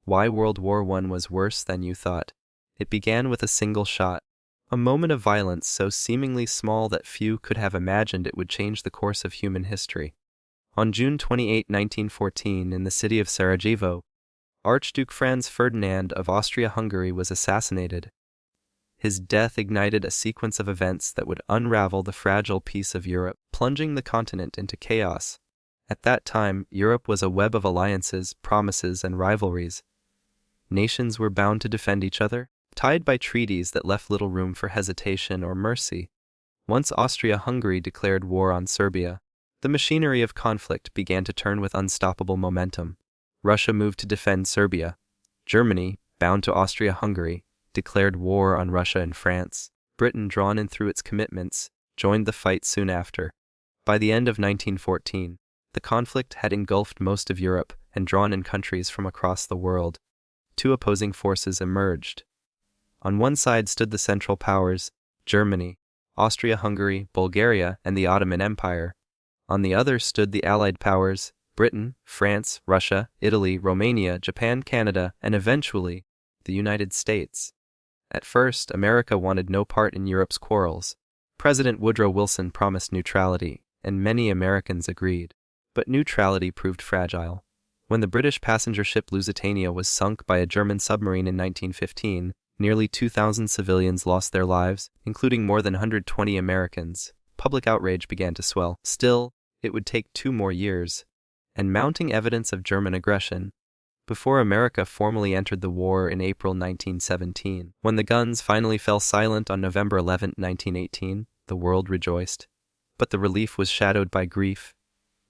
Why World War I was worse than you thought. It began with a single shot. A moment of violence so seemingly small that few could have imagined it would change the course of human history. On June 28, 1914, in the city of Sarajevo, Archduke Franz Ferdinand of Austria-Hungary was assassinated. His death ignited a sequence of events that would unravel the fragile peace of Europe, plunging the continent into chaos. At that time, Europe was a web of alliances, promises, and rivalries. Nations were bound to defend each other, tied by treaties that left little room for hesitation or mercy. Once Austria-Hungary declared war on Serbia, the machinery of conflict began to turn with unstoppable momentum. Russia moved to defend Serbia. Germany, bound to Austria-Hungary, declared war on Russia and France. Britain, drawn in through its commitments, joined the fight soon after. By the end of 1914, the conflict had engulfed most of Europe and drawn in countries from across the world. Two opposing forces emerged. On one side stood the Central Powers, Germany, Austria-Hungary, Bulgaria, and the Ottoman Empire. On the other stood the Allied powers, Britain, France, Russia, Italy, Romania, Japan, Canada, and eventually, the United States. At first, America wanted no part in Europe's quarrels. President Woodrow Wilson promised neutrality, and many Americans agreed. But neutrality proved fragile. When the British passenger ship Lusitania was sunk by a German submarine in 1915, nearly 2,000 civilians lost their lives, including more than 120 Americans. Public outrage began to swell. Still, it would take 2 more years, and mounting evidence of German aggression, before America formally entered the war in April 1917. When the guns finally fell silent on November 11, 1918, the world rejoiced. But the relief was shadowed by grief.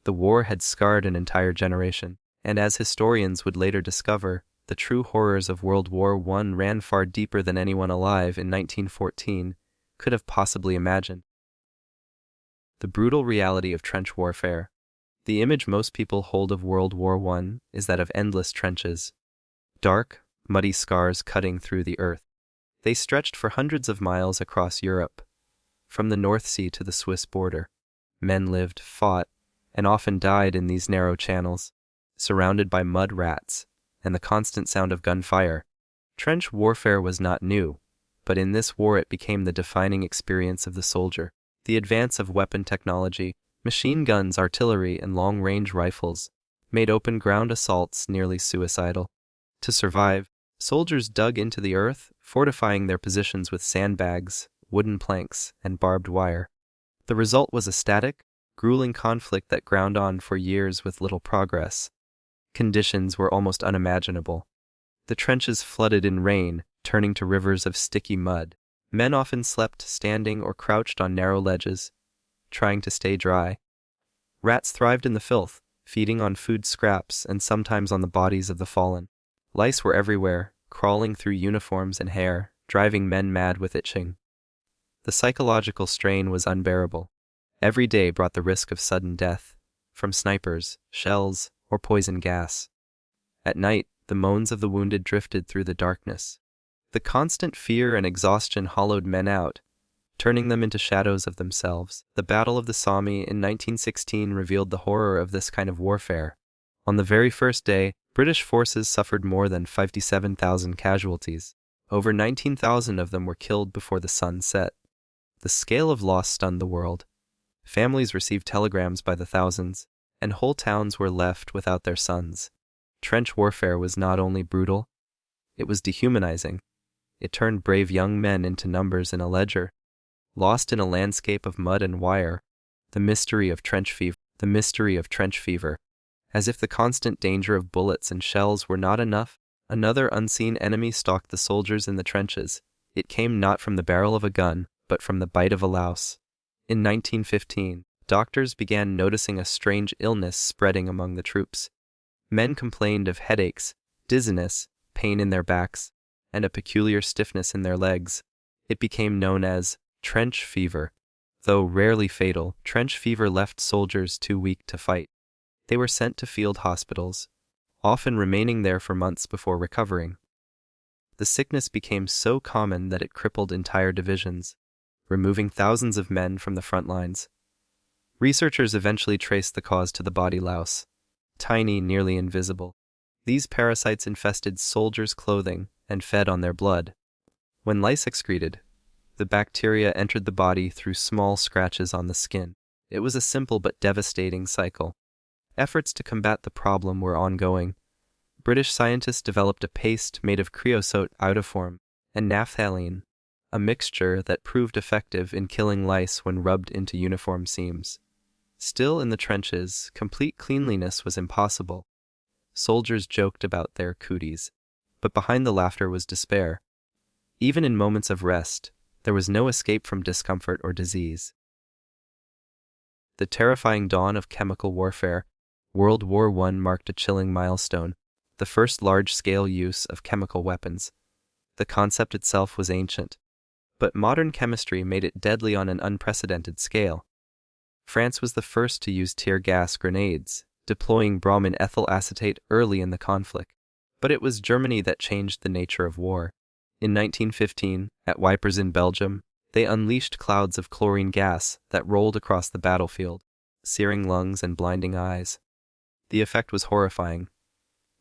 The war had scarred an entire generation, and as historians would later discover, the true horrors of World War I ran far deeper than anyone alive in 1914 could have possibly imagined. The brutal reality of trench warfare. The image most people hold of World War I is that of endless trenches. Dark, muddy scars cutting through the earth. They stretched for hundreds of miles across Europe, from the North Sea to the Swiss border. Men lived, fought, and often died in these narrow channels, surrounded by mud rats and the constant sound of gunfire. Trench warfare was not new, but in this war it became the defining experience of the soldier. The advance of weapon technology, machine guns, artillery, and long-range rifles made open ground assaults nearly suicidal. To survive, soldiers dug into the earth, fortifying their positions with sandbags, wooden planks, and barbed wire. The result was a static, grueling conflict that ground on for years with little progress. Conditions were almost unimaginable. The trenches flooded in rain, turning to rivers of sticky mud. Men often slept standing or crouched on narrow ledges, trying to stay dry. Rats thrived in the filth, feeding on food scraps and sometimes on the bodies of the fallen. Lice were everywhere, crawling through uniforms and hair, driving men mad with itching. The psychological strain was unbearable. Every day brought the risk of sudden death, from snipers, shells, or poison gas. At night, the moans of the wounded drifted through the darkness. The constant fear and exhaustion hollowed men out, turning them into shadows of themselves. The Battle of the Somme in 1916 revealed the horror of this kind of warfare. On the very first day, British forces suffered more than 57,000 casualties. Over 19,000 of them were killed before the sun set. The scale of loss stunned the world. Families received telegrams by the thousands, and whole towns were left without their sons. Trench warfare was not only brutal, it was dehumanizing. It turned brave young men into numbers in a ledger. Lost in a landscape of mud and wire, the mystery of trench fever. As if the constant danger of bullets and shells were not enough, another unseen enemy stalked the soldiers in the trenches. It came not from the barrel of a gun, but from the bite of a louse. In 1915, doctors began noticing a strange illness spreading among the troops. Men complained of headaches, dizziness, pain in their backs, and a peculiar stiffness in their legs. It became known as trench fever. Though rarely fatal, trench fever left soldiers too weak to fight. They were sent to field hospitals, often remaining there for months before recovering. The sickness became so common that it crippled entire divisions, removing thousands of men from the front lines. Researchers eventually traced the cause to the body louse, tiny, nearly invisible. These parasites infested soldiers' clothing and fed on their blood. When lice excreted, the bacteria entered the body through small scratches on the skin. It was a simple but devastating cycle. Efforts to combat the problem were ongoing. British scientists developed a paste made of creosote iodoform and naphthalene, a mixture that proved effective in killing lice when rubbed into uniform seams. Still in the trenches, complete cleanliness was impossible. Soldiers joked about their cooties, but behind the laughter was despair. Even in moments of rest, there was no escape from discomfort or disease. The terrifying dawn of chemical warfare, World War I marked a chilling milestone, the first large-scale use of chemical weapons. The concept itself was ancient, but modern chemistry made it deadly on an unprecedented scale. France was the first to use tear gas grenades, deploying bromine ethyl acetate early in the conflict. But it was Germany that changed the nature of war. In 1915, at Ypres in Belgium, they unleashed clouds of chlorine gas that rolled across the battlefield, searing lungs and blinding eyes. The effect was horrifying.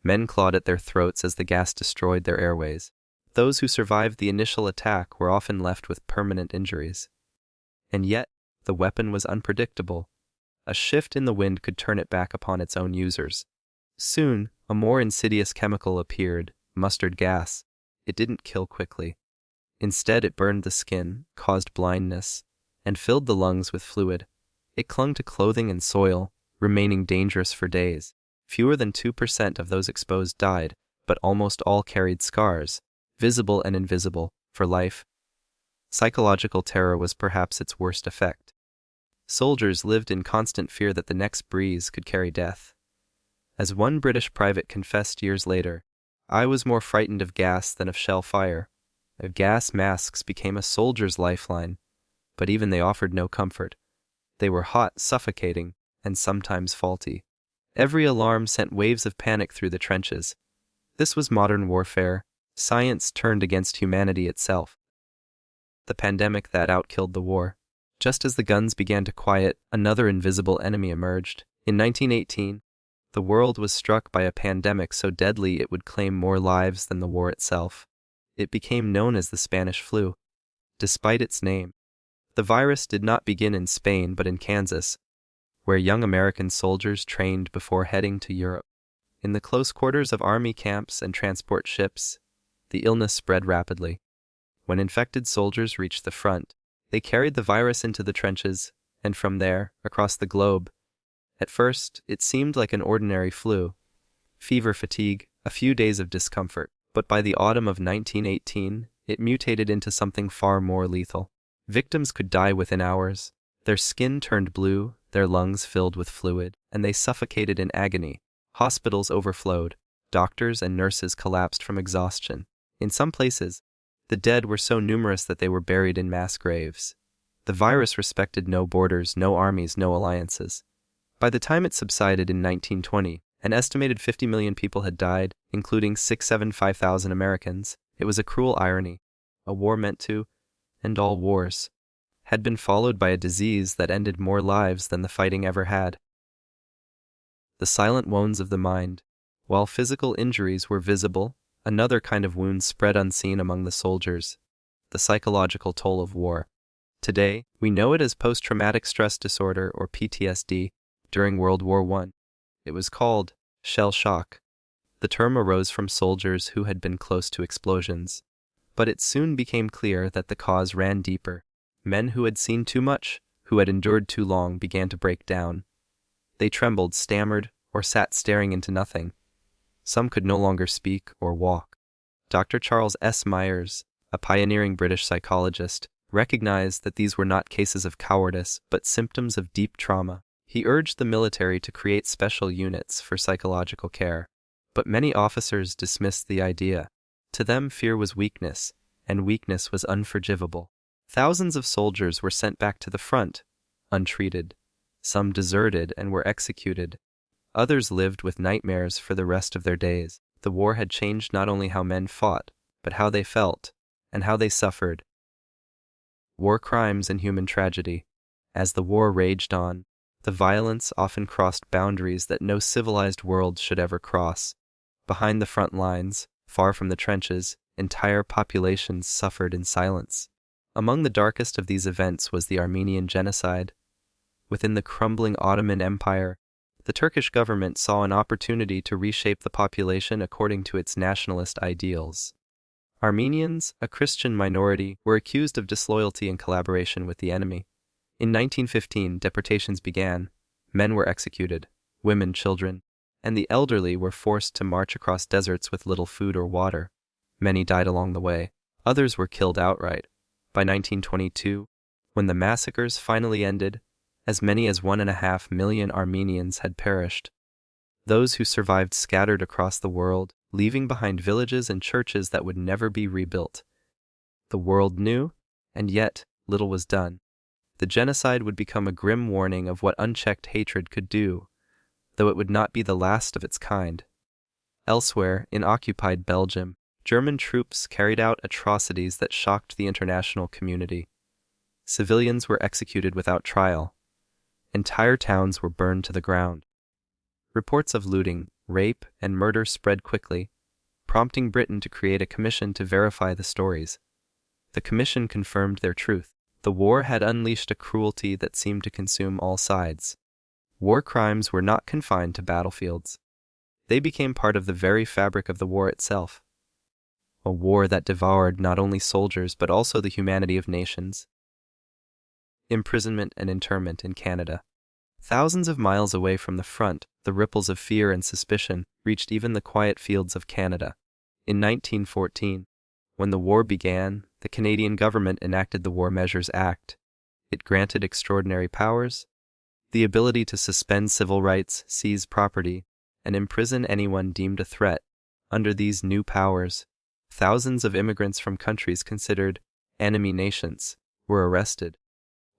Men clawed at their throats as the gas destroyed their airways. Those who survived the initial attack were often left with permanent injuries. And yet, the weapon was unpredictable. A shift in the wind could turn it back upon its own users. Soon, a more insidious chemical appeared, mustard gas. It didn't kill quickly. Instead, it burned the skin, caused blindness, and filled the lungs with fluid. It clung to clothing and soil, remaining dangerous for days. Fewer than 2% of those exposed died, but almost all carried scars, visible and invisible, for life. Psychological terror was perhaps its worst effect. Soldiers lived in constant fear that the next breeze could carry death. As one British private confessed years later, "I was more frightened of gas than of shell fire." Gas masks became a soldier's lifeline, but even they offered no comfort. They were hot, suffocating, and sometimes faulty. Every alarm sent waves of panic through the trenches. This was modern warfare, science turned against humanity itself. The pandemic that outkilled the war. Just as the guns began to quiet, another invisible enemy emerged. In 1918, the world was struck by a pandemic so deadly it would claim more lives than the war itself. It became known as the Spanish flu. Despite its name, the virus did not begin in Spain but in Kansas, where young American soldiers trained before heading to Europe. In the close quarters of army camps and transport ships, the illness spread rapidly. When infected soldiers reached the front, they carried the virus into the trenches, and from there, across the globe. At first, it seemed like an ordinary flu. Fever, fatigue, a few days of discomfort. But by the autumn of 1918, it mutated into something far more lethal. Victims could die within hours. Their skin turned blue, their lungs filled with fluid, and they suffocated in agony. Hospitals overflowed. Doctors and nurses collapsed from exhaustion. In some places, the dead were so numerous that they were buried in mass graves. The virus respected no borders, no armies, no alliances. By the time it subsided in 1920, an estimated 50 million people had died, including 675,000 Americans. It was a cruel irony. A war meant to end all wars had been followed by a disease that ended more lives than the fighting ever had. The silent wounds of the mind. While physical injuries were visible, another kind of wound spread unseen among the soldiers, the psychological toll of war. Today, we know it as post-traumatic stress disorder or PTSD. During World War I, it was called shell shock. The term arose from soldiers who had been close to explosions. But it soon became clear that the cause ran deeper. Men who had seen too much, who had endured too long, began to break down. They trembled, stammered, or sat staring into nothing. Some could no longer speak or walk. Dr. Charles S. Myers, a pioneering British psychologist, recognized that these were not cases of cowardice, but symptoms of deep trauma. He urged the military to create special units for psychological care. But many officers dismissed the idea. To them, fear was weakness, and weakness was unforgivable. Thousands of soldiers were sent back to the front, untreated. Some deserted and were executed. Others lived with nightmares for the rest of their days. The war had changed not only how men fought, but how they felt, and how they suffered. War crimes and human tragedy. As the war raged on, the violence often crossed boundaries that no civilized world should ever cross. Behind the front lines, far from the trenches, entire populations suffered in silence. Among the darkest of these events was the Armenian genocide. Within the crumbling Ottoman Empire, the Turkish government saw an opportunity to reshape the population according to its nationalist ideals. Armenians, a Christian minority, were accused of disloyalty and collaboration with the enemy. In 1915, deportations began. Men were executed, women, children, and the elderly were forced to march across deserts with little food or water. Many died along the way. Others were killed outright. By 1922, when the massacres finally ended, as many as 1.5 million Armenians had perished. Those who survived scattered across the world, leaving behind villages and churches that would never be rebuilt. The world knew, and yet little was done. The genocide would become a grim warning of what unchecked hatred could do, though it would not be the last of its kind. Elsewhere, in occupied Belgium, German troops carried out atrocities that shocked the international community. Civilians were executed without trial. Entire towns were burned to the ground. Reports of looting, rape, and murder spread quickly, prompting Britain to create a commission to verify the stories. The commission confirmed their truth. The war had unleashed a cruelty that seemed to consume all sides. War crimes were not confined to battlefields. They became part of the very fabric of the war itself. A war that devoured not only soldiers but also the humanity of nations. Imprisonment and internment in Canada. Thousands of miles away from the front, the ripples of fear and suspicion reached even the quiet fields of Canada. In 1914, when the war began, the Canadian government enacted the War Measures Act. It granted extraordinary powers, the ability to suspend civil rights, seize property, and imprison anyone deemed a threat. Under these new powers, thousands of immigrants from countries considered enemy nations were arrested.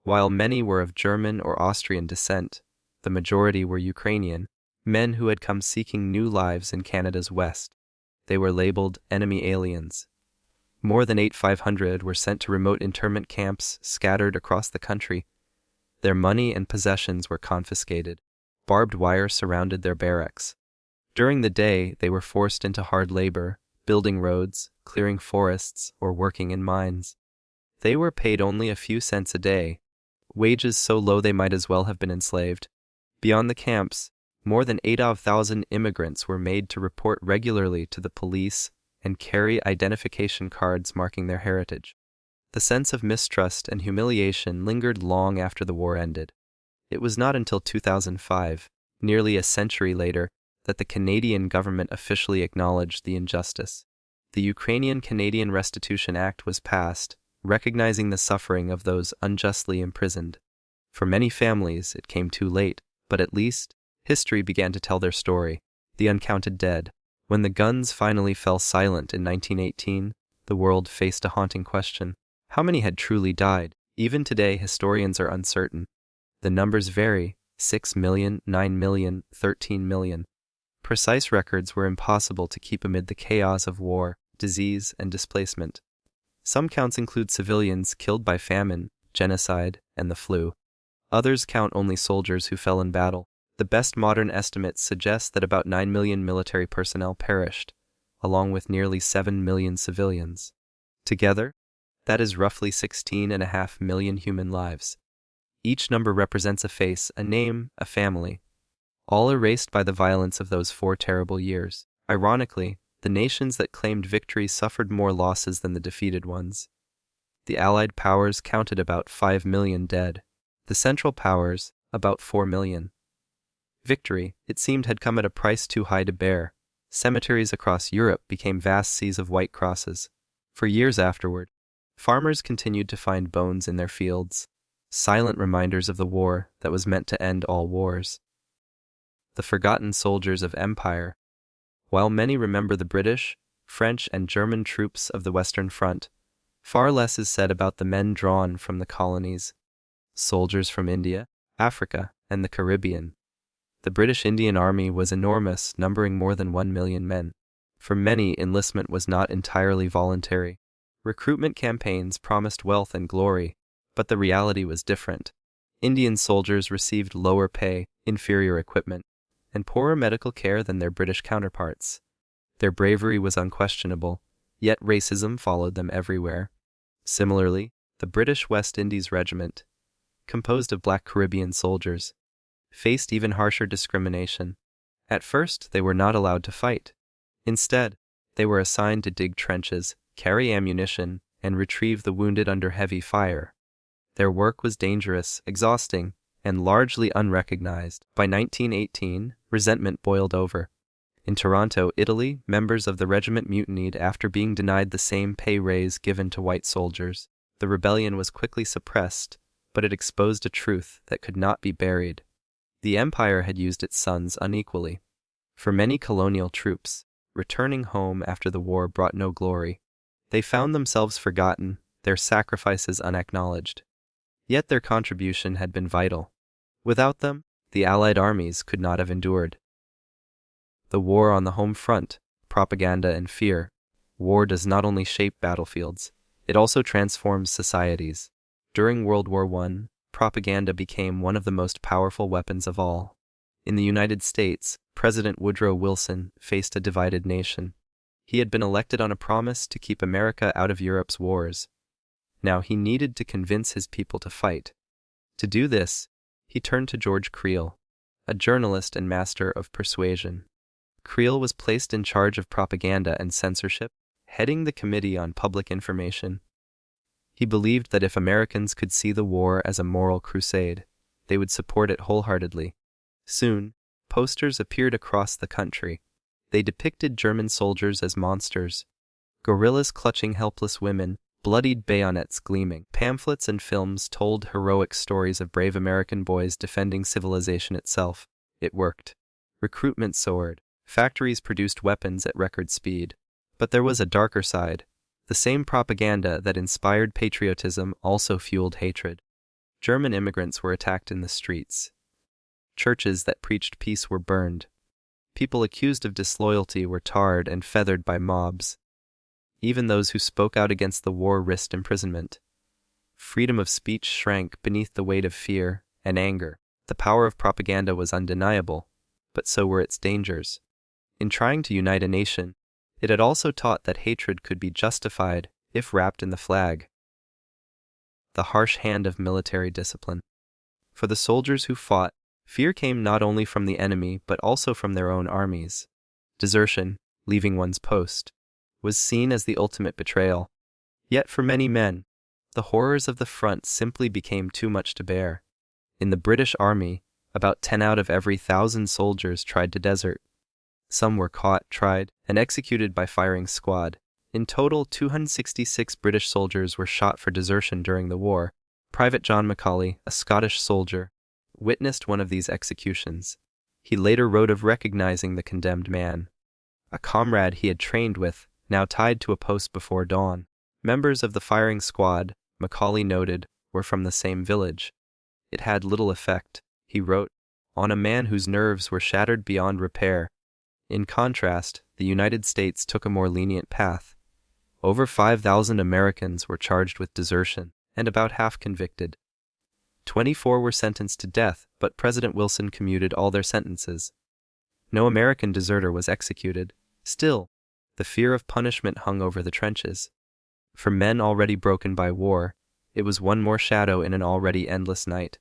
While many were of German or Austrian descent, the majority were Ukrainian, men who had come seeking new lives in Canada's west. They were labeled enemy aliens. More than 8,500 were sent to remote internment camps scattered across the country. Their money and possessions were confiscated. Barbed wire surrounded their barracks. During the day, they were forced into hard labor, building roads, clearing forests, or working in mines. They were paid only a few cents a day, wages so low they might as well have been enslaved. Beyond the camps, more than 8,000 immigrants were made to report regularly to the police and carry identification cards marking their heritage. The sense of mistrust and humiliation lingered long after the war ended. It was not until 2005, nearly a century later, that the Canadian government officially acknowledged the injustice. The Ukrainian-Canadian Restitution Act was passed, recognizing the suffering of those unjustly imprisoned. For many families, it came too late, but at least, history began to tell their story. The uncounted dead. When the guns finally fell silent in 1918, the world faced a haunting question. How many had truly died? Even today, historians are uncertain. The numbers vary: 6 million, 9 million, 13 million. Precise records were impossible to keep amid the chaos of war, disease, and displacement. Some counts include civilians killed by famine, genocide, and the flu. Others count only soldiers who fell in battle. The best modern estimates suggest that about 9 million military personnel perished, along with nearly 7 million civilians. Together, that is roughly 16.5 million human lives. Each number represents a face, a name, a family, all erased by the violence of those 4 terrible years. Ironically, the nations that claimed victory suffered more losses than the defeated ones. The Allied powers counted about 5 million dead. The Central Powers, about 4 million. Victory, it seemed, had come at a price too high to bear. Cemeteries across Europe became vast seas of white crosses. For years afterward, farmers continued to find bones in their fields, silent reminders of the war that was meant to end all wars. The forgotten soldiers of empire. While many remember the British, French, and German troops of the Western Front, far less is said about the men drawn from the colonies. Soldiers from India, Africa, and the Caribbean. The British Indian Army was enormous, numbering more than 1 million men. For many, enlistment was not entirely voluntary. Recruitment campaigns promised wealth and glory, but the reality was different. Indian soldiers received lower pay, inferior equipment, and poorer medical care than their British counterparts. Their bravery was unquestionable, yet racism followed them everywhere. Similarly, the British West Indies Regiment, composed of black Caribbean soldiers, faced even harsher discrimination. At first, they were not allowed to fight. Instead, they were assigned to dig trenches, carry ammunition, and retrieve the wounded under heavy fire. Their work was dangerous, exhausting, and largely unrecognized. By 1918, resentment boiled over. In Toronto, Italy, members of the regiment mutinied after being denied the same pay raise given to white soldiers. The rebellion was quickly suppressed, but it exposed a truth that could not be buried. The empire had used its sons unequally. For many colonial troops, returning home after the war brought no glory. They found themselves forgotten, their sacrifices unacknowledged. Yet their contribution had been vital. Without them, the Allied armies could not have endured. The war on the home front, propaganda and fear. War does not only shape battlefields, it also transforms societies. During World War I, propaganda became one of the most powerful weapons of all. In the United States, President Woodrow Wilson faced a divided nation. He had been elected on a promise to keep America out of Europe's wars. Now he needed to convince his people to fight. To do this, he turned to George Creel, a journalist and master of persuasion. Creel was placed in charge of propaganda and censorship, heading the Committee on Public Information. He believed that if Americans could see the war as a moral crusade, they would support it wholeheartedly. Soon, posters appeared across the country. They depicted German soldiers as monsters, guerrillas clutching helpless women, bloodied bayonets gleaming. Pamphlets and films told heroic stories of brave American boys defending civilization itself. It worked. Recruitment soared. Factories produced weapons at record speed. But there was a darker side. The same propaganda that inspired patriotism also fueled hatred. German immigrants were attacked in the streets. Churches that preached peace were burned. People accused of disloyalty were tarred and feathered by mobs. Even those who spoke out against the war risked imprisonment. Freedom of speech shrank beneath the weight of fear and anger. The power of propaganda was undeniable, but so were its dangers. In trying to unite a nation, it had also taught that hatred could be justified if wrapped in the flag. The harsh hand of military discipline. For the soldiers who fought, fear came not only from the enemy but also from their own armies. Desertion, leaving one's post, was seen as the ultimate betrayal. Yet for many men, the horrors of the front simply became too much to bear. In the British Army, about 10 out of every 1,000 soldiers tried to desert. Some were caught, tried, and executed by firing squad. In total, 266 British soldiers were shot for desertion during the war. Private John Macaulay, a Scottish soldier, witnessed one of these executions. He later wrote of recognizing the condemned man. A comrade he had trained with, now tied to a post before dawn. Members of the firing squad, Macaulay noted, were from the same village. It had little effect, he wrote, on a man whose nerves were shattered beyond repair. In contrast, the United States took a more lenient path. Over 5,000 Americans were charged with desertion, and about half convicted. 24 were sentenced to death, but President Wilson commuted all their sentences. No American deserter was executed. Still, the fear of punishment hung over the trenches. For men already broken by war, it was one more shadow in an already endless night.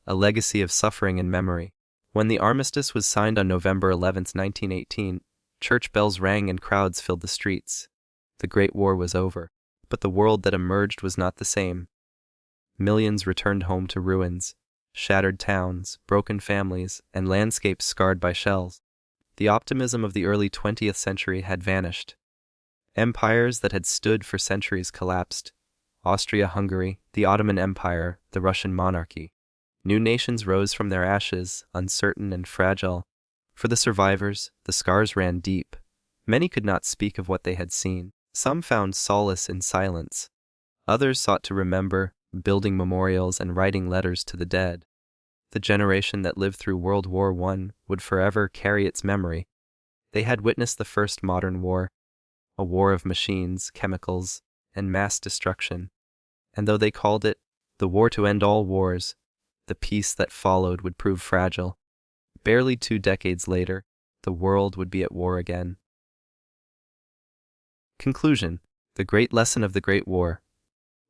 A legacy of suffering and memory. When the armistice was signed on November 11, 1918, church bells rang and crowds filled the streets. The Great War was over, but the world that emerged was not the same. Millions returned home to ruins, shattered towns, broken families, and landscapes scarred by shells. The optimism of the early 20th century had vanished. Empires that had stood for centuries collapsed. Austria-Hungary, the Ottoman Empire, the Russian monarchy. New nations rose from their ashes, uncertain and fragile. For the survivors, the scars ran deep. Many could not speak of what they had seen. Some found solace in silence. Others sought to remember, building memorials and writing letters to the dead. The generation that lived through World War I would forever carry its memory. They had witnessed the first modern war, a war of machines, chemicals, and mass destruction. And though they called it the war to end all wars, the peace that followed would prove fragile. Barely 2 decades later, the world would be at war again. Conclusion: the great lesson of the Great War.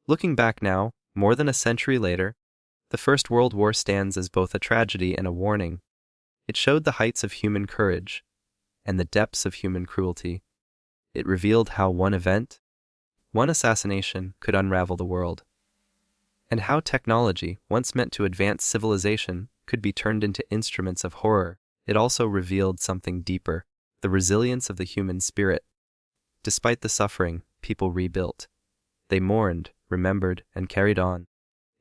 Looking back now, more than a century later, the First World War stands as both a tragedy and a warning. It showed the heights of human courage and the depths of human cruelty. It revealed how one event, one assassination, could unravel the world, and how technology, once meant to advance civilization, could be turned into instruments of horror. It also revealed something deeper: the resilience of the human spirit. Despite the suffering, people rebuilt. They mourned, remembered, and carried on.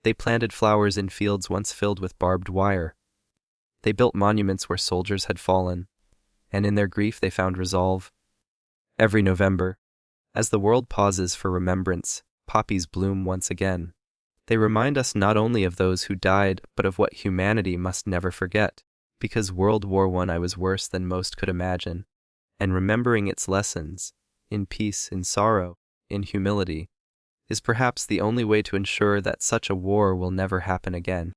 They planted flowers in fields once filled with barbed wire. They built monuments where soldiers had fallen, and in their grief they found resolve. Every November, as the world pauses for remembrance, poppies bloom once again. They remind us not only of those who died, but of what humanity must never forget. Because World War I was worse than most could imagine, and remembering its lessons, in peace, in sorrow, in humility, is perhaps the only way to ensure that such a war will never happen again.